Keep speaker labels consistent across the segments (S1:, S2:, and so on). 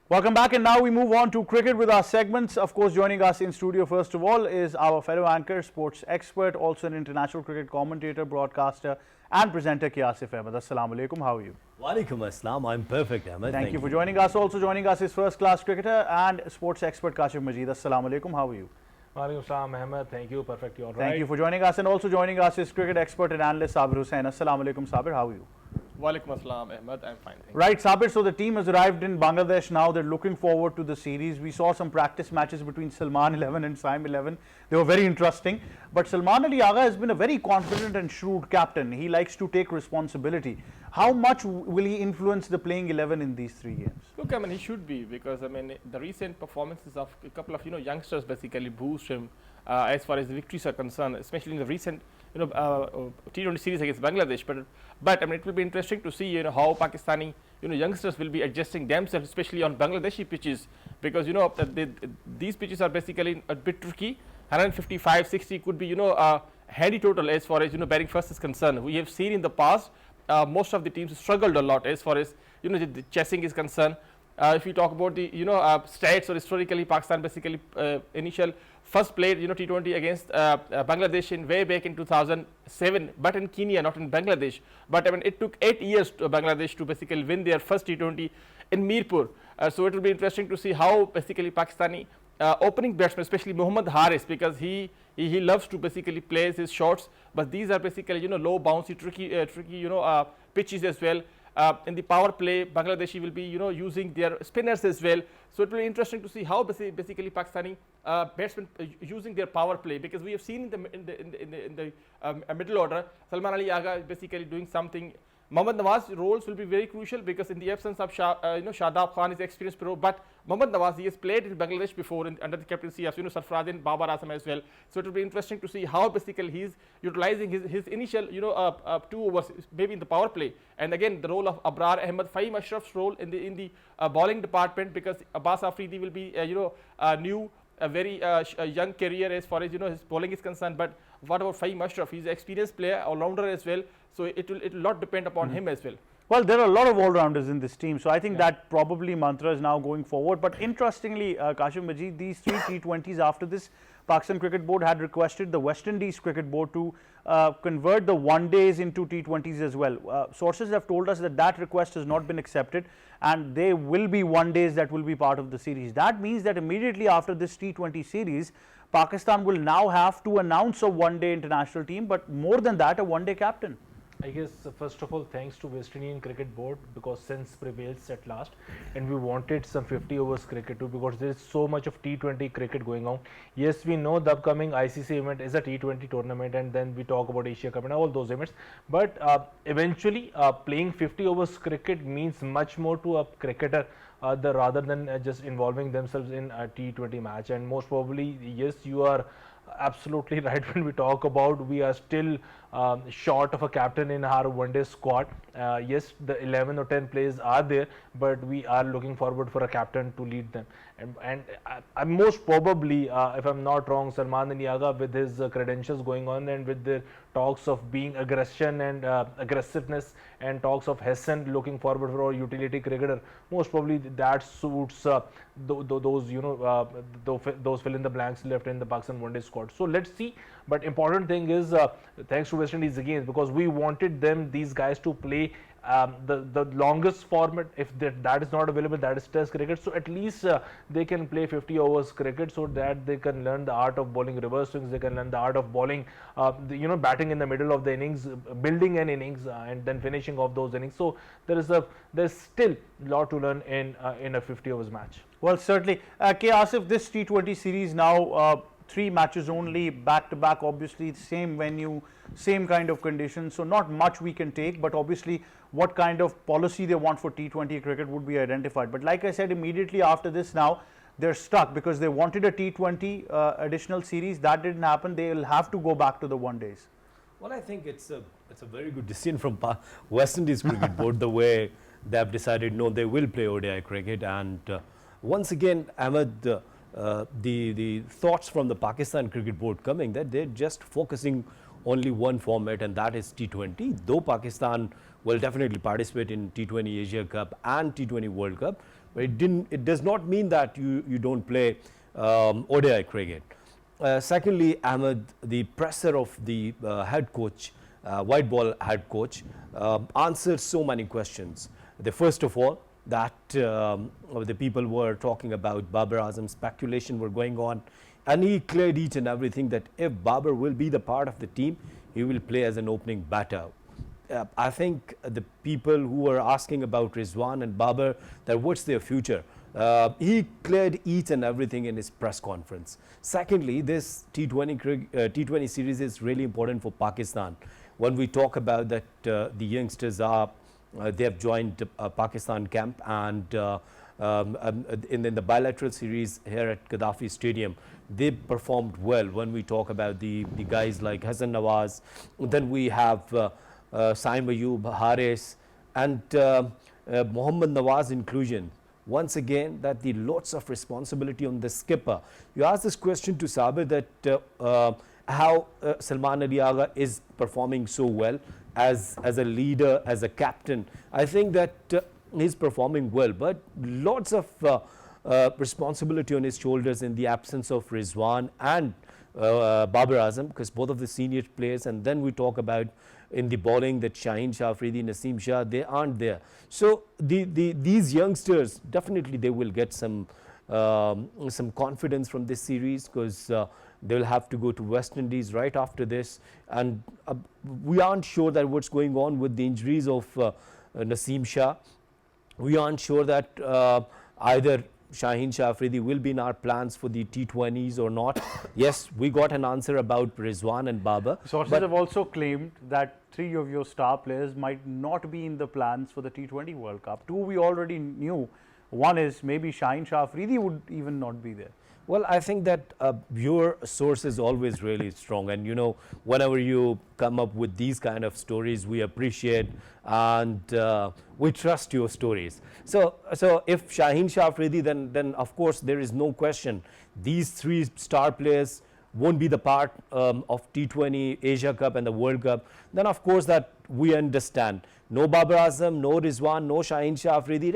S1: Welcome back, and now we move on to cricket with our segments. Of course, joining us in studio first of all is our fellow anchor, sports expert, also an international cricket commentator, broadcaster and presenter, Asif Ahmad. Assalamu alaikum, how are you?
S2: Walaikum assalam, I'm perfect, Ahmad.
S1: Thank you for joining us. Also joining us is first class cricketer and sports expert Kashif Majeed. Assalamu alaikum, how are you?
S3: Walaikum assalam, Ahmad. Thank you, perfect, you're right.
S1: Thank you for joining us, and also joining us is cricket expert and analyst Sabir Hussain. Assalamu alaikum, Sabir, how are you?
S4: Walaikum assalam, Ahmad. I'm fine. Thank
S1: Right, Sabir, so the team has arrived in Bangladesh now. They're looking forward to the series. We saw some practice matches between Salman 11 and Saim 11. They were very interesting. But Salman Ali Agha has been a very confident and shrewd captain. He likes to take responsibility. How much will he influence the playing 11 in these 3 games?
S4: Look, I mean, he should be, because I mean, the recent performances of a couple of youngsters basically boost him as far as the victories are concerned, especially in the recent T20 series against Bangladesh. But I mean, it will be interesting to see how Pakistani youngsters will be adjusting themselves, especially on Bangladeshi pitches, because these pitches are basically a bit tricky. 155, 60 could be a handy total as far as batting first is concerned. We have seen in the past most of the teams struggled a lot as far as the chasing is concerned. If you talk about the stats, or historically Pakistan basically initial first played T20 against Bangladesh in way back in 2007, but in Kenya, not in Bangladesh. But I mean, it took 8 years to Bangladesh to basically win their first T20 in Mirpur. So it will be interesting to see how basically Pakistani opening batsmen, especially Mohammad Haris, because he loves to basically play his shots, but these are basically low bouncy, tricky pitches as well. In the power play, Bangladeshi will be using their spinners as well. So it will be interesting to see how basically Pakistani batsmen using their power play, because we have seen in the middle order, Salman Ali Agha is basically doing something. Mohammad Nawaz roles will be very crucial, because in the absence of Shadab Khan is experienced pro, but Mohammad Nawaz, he has played in Bangladesh before under the captaincy of Sarfaradin Babar Azam as well. So it will be interesting to see how basically he's utilizing his initial 2 overs maybe in the power play, and again the role of Abrar Ahmad, Fahim Ashraf's role in the bowling department, because Abbas Afridi will be a very young career as far as his bowling is concerned. But what about Fahim Ashraf? He's an experienced player, all-rounder as well, so it will not depend upon him as well.
S1: Well, there are a lot of all-rounders in this team, so I think that probably mantra is now going forward. But interestingly, Kashif Majeed, these 3 T20s after this, Pakistan Cricket Board had requested the West Indies Cricket Board to convert the one-days into T20s as well. Sources have told us that request has not been accepted, and there will be one-days that will be part of the series. That means that immediately after this T20 series, Pakistan will now have to announce a one-day international team, but more than that, a one-day captain.
S3: I guess first of all, thanks to West Indian Cricket Board, because sense prevails at last, and we wanted some 50 overs cricket too, because there is so much of T20 cricket going on. Yes, we know the upcoming ICC event is a T20 tournament, and then we talk about Asia Cup and all those events, but eventually playing 50 overs cricket means much more to a cricketer rather than just involving themselves in a T20 match. And most probably, yes, you are absolutely right when we talk about we are still short of a captain in our one-day squad. Yes, the 11 or 10 players are there, but we are looking forward for a captain to lead them. And most probably, if I'm not wrong, Salman Ali Agha, with his credentials going on, and with the talks of being aggression and aggressiveness, and talks of Hassan looking forward for a utility cricketer, most probably that suits those those fill in the blanks left in the Pakistan one-day squad. So let's see. But important thing is, thanks to West Indies again, because we wanted these guys to play the longest format. If that is not available, that is Test cricket. So at least they can play 50 overs cricket, so that they can learn the art of bowling reverse swings. They can learn the art of bowling, batting in the middle of the innings, building an innings, and then finishing off those innings. So there's still a lot to learn in a 50 overs match.
S1: Well, certainly. Asif, this T20 series now, 3 matches only, back-to-back, obviously, same venue, same kind of conditions, so not much we can take, but obviously what kind of policy they want for T20 cricket would be identified. But like I said, immediately after this now, they're stuck, because they wanted a T20 additional series. That didn't happen. They will have to go back to the one-days.
S2: Well, I think it's a very good decision from West Indies Cricket Board, the way they have decided, no, they will play ODI cricket. And once again, Ahmad, the thoughts from the Pakistan Cricket Board coming that they're just focusing only one format, and that is T20. Though Pakistan will definitely participate in T20 Asia Cup and T20 World Cup, but it does not mean that you don't play ODI cricket. Secondly, Ahmad, the presser of the head coach, white ball head coach, answered so many questions. First of all, that the people were talking about Babar Azam, speculation were going on, and he cleared each and everything that if Babar will be the part of the team, he will play as an opening batter. I think the people who were asking about Rizwan and Babar, that what's their future, he cleared each and everything in his press conference. Secondly, this T20 series is really important for Pakistan. When we talk about that, the youngsters are they have joined Pakistan camp, and in the bilateral series here at Gaddafi Stadium, they performed well. When we talk about the guys like Hassan Nawaz, then we have Saim Ayub, Haris, and Mohammad Nawaz inclusion. Once again, that the lots of responsibility on the skipper. You asked this question to Sabir that how Salman Ali Agha is performing so well as a leader, as a captain. I think that he's performing well, but lots of responsibility on his shoulders in the absence of Rizwan and Babar Azam, because both of the senior players, and then we talk about in the bowling that Shaheen Shah Afridi, Naseem Shah, they aren't there. So these youngsters, definitely they will get some confidence from this series, because they will have to go to West Indies right after this, and we aren't sure that what's going on with the injuries of Naseem Shah. We aren't sure that either Shaheen Shah Afridi will be in our plans for the T20s or not. Yes, we got an answer about Rizwan and Babar.
S1: Sources have also claimed that 3 of your star players might not be in the plans for the T20 World Cup. 2 we already knew. One is maybe Shaheen Shah Afridi would even not be there.
S2: Well, I think that your source is always really strong, and you know, whenever you come up with these kind of stories, we appreciate and we trust your stories. So if Shaheen Shah Afridi, then of course there is no question these 3 star players won't be the part of T20, Asia Cup and the World Cup. Then of course that we understand. No Babar Azam, no Rizwan, no Shaheen Shah Afridi.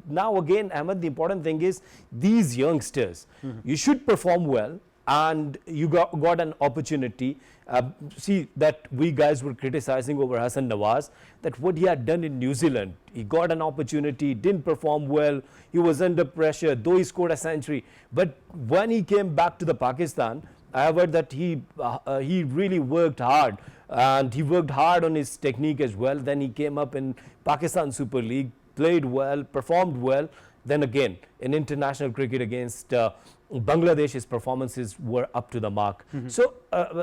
S2: Now again, Ahmad, the important thing is these youngsters, you should perform well, and you got an opportunity. See that we guys were criticizing over Hassan Nawaz, that what he had done in New Zealand, he got an opportunity, didn't perform well, he was under pressure, though he scored a century. But when he came back to the Pakistan, I have heard that he really worked hard, and he worked hard on his technique as well. Then he came up in Pakistan Super League, played well, performed well. Then again, in international cricket against Bangladesh, his performances were up to the mark. So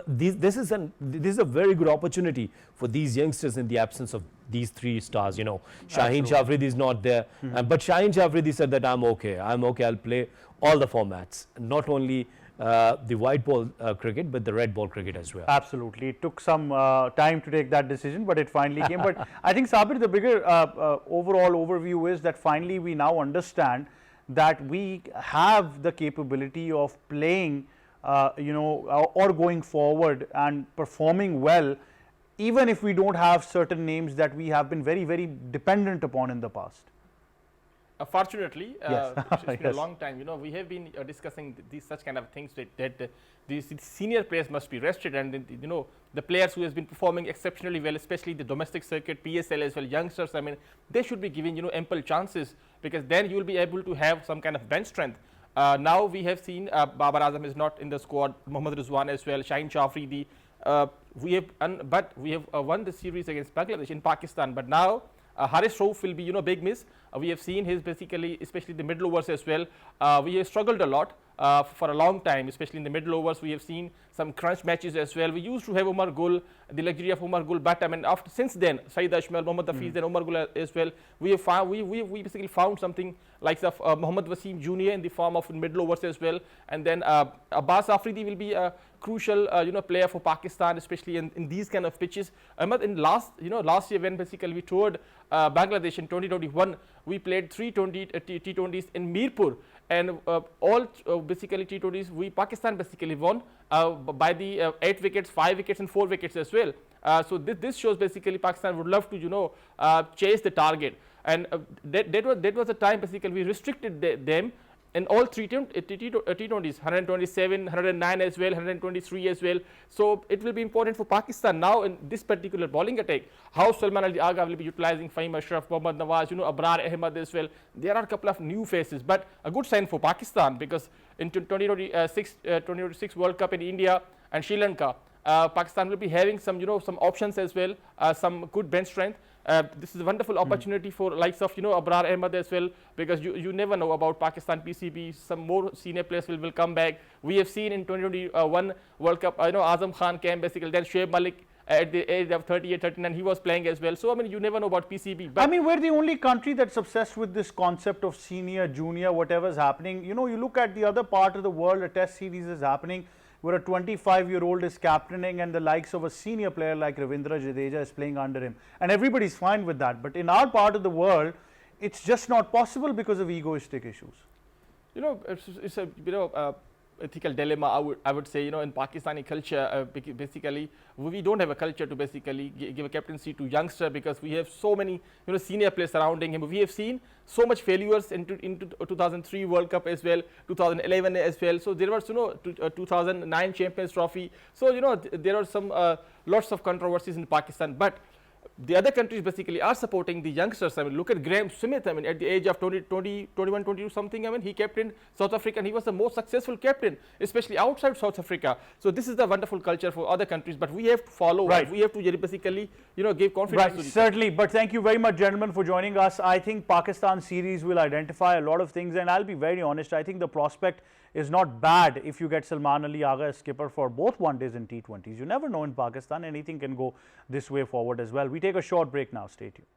S2: this is a very good opportunity for these youngsters in the absence of these 3 stars. You know, Shaheen Shah Afridi is not there, but Shaheen Shah Afridi said that I'm okay, I'll play all the formats, not only the white ball cricket, but the red ball cricket as well.
S1: Absolutely. It took some time to take that decision, but it finally came. But I think, Sabir, the bigger overall overview is that finally we now understand that we have the capability of playing, or going forward and performing well, even if we don't have certain names that we have been very, very dependent upon in the past.
S4: Fortunately,
S1: Yes.
S4: it's been
S1: Yes.
S4: a long time. You know, we have been discussing these such kind of things that these senior players must be rested, and you know, the players who has been performing exceptionally well, especially the domestic circuit, PSL as well, youngsters. I mean, they should be given, you know, ample chances, because then you will be able to have some kind of bench strength. Now we have seen Babar Azam is not in the squad, Mohammad Rizwan as well, Shaheen Shah Afridi. We have won the series against Bangladesh in Pakistan, but now Haris Rauf will be, you know, big miss. We have seen his basically, especially the middle overs as well. We have struggled a lot for a long time, especially in the middle overs. We have seen some crunch matches as well. We used to have Umar Gul, the luxury of Umar Gul, but I mean, since then, Syed Ashmal, Mohammad Hafiz, and Umar Gul as well, we have found, we basically found something like the Mohammad Wasim Jr. in the form of middle overs as well, and then Abbas Afridi will be a crucial player for Pakistan, especially in these kind of pitches. Ahmad, in last year when basically we toured Bangladesh in 2021, we played 3 T20s in Mirpur, and all basically T20s Pakistan basically won by the 8 wickets, 5 wickets and 4 wickets as well. So this shows basically Pakistan would love to chase the target. And that was the time basically we restricted them in all T20s, 127, 109 as well, 123 as well. So it will be important for Pakistan now in this particular bowling attack, how Salman Ali Agha will be utilizing Fahim Ashraf, Mohammad Nawaz, Abrar Ahmad as well. There are a couple of new faces, but a good sign for Pakistan, because in 2026 World Cup in India and Sri Lanka, Pakistan will be having some some options as well, some good bench strength. This is a wonderful opportunity for likes of Abrar Ahmad as well, because you never know about Pakistan PCB. Some more senior players will come back. We have seen in 2021 World Cup, Azam Khan came basically, then Shoaib Malik at the age of 38, 39, he was playing as well. So I mean, you never know about PCB. But
S1: I mean, we're the only country that's obsessed with this concept of senior, junior, whatever's happening. You look at the other part of the world, a test series is happening, where a 25-year-old is captaining and the likes of a senior player like Ravindra Jadeja is playing under him. And everybody's fine with that. But in our part of the world, it's just not possible because of egoistic issues.
S4: It's a ethical dilemma, I would say, in Pakistani culture, basically, we don't have a culture to basically give a captaincy to youngster, because we have so many, senior players surrounding him. We have seen so much failures into 2003 World Cup as well, 2011 as well. So there was, 2009 Champions Trophy. So, there are some lots of controversies in Pakistan, but the other countries basically are supporting the youngsters. I mean, look at Graham Smith. I mean, at the age of 21, 22 something, I mean, he captained South Africa and he was the most successful captain, especially outside South Africa. So this is the wonderful culture for other countries, but we have to follow.
S1: Right.
S4: We have to basically, give confidence.
S1: Right, certainly. But thank you very much, gentlemen, for joining us. I think Pakistan series will identify a lot of things, and I'll be very honest, I think the prospect is not bad if you get Salman Ali Agha as skipper for both one-days and T20s. You never know in Pakistan, anything can go this way forward as well. We take a short break now. Stay tuned.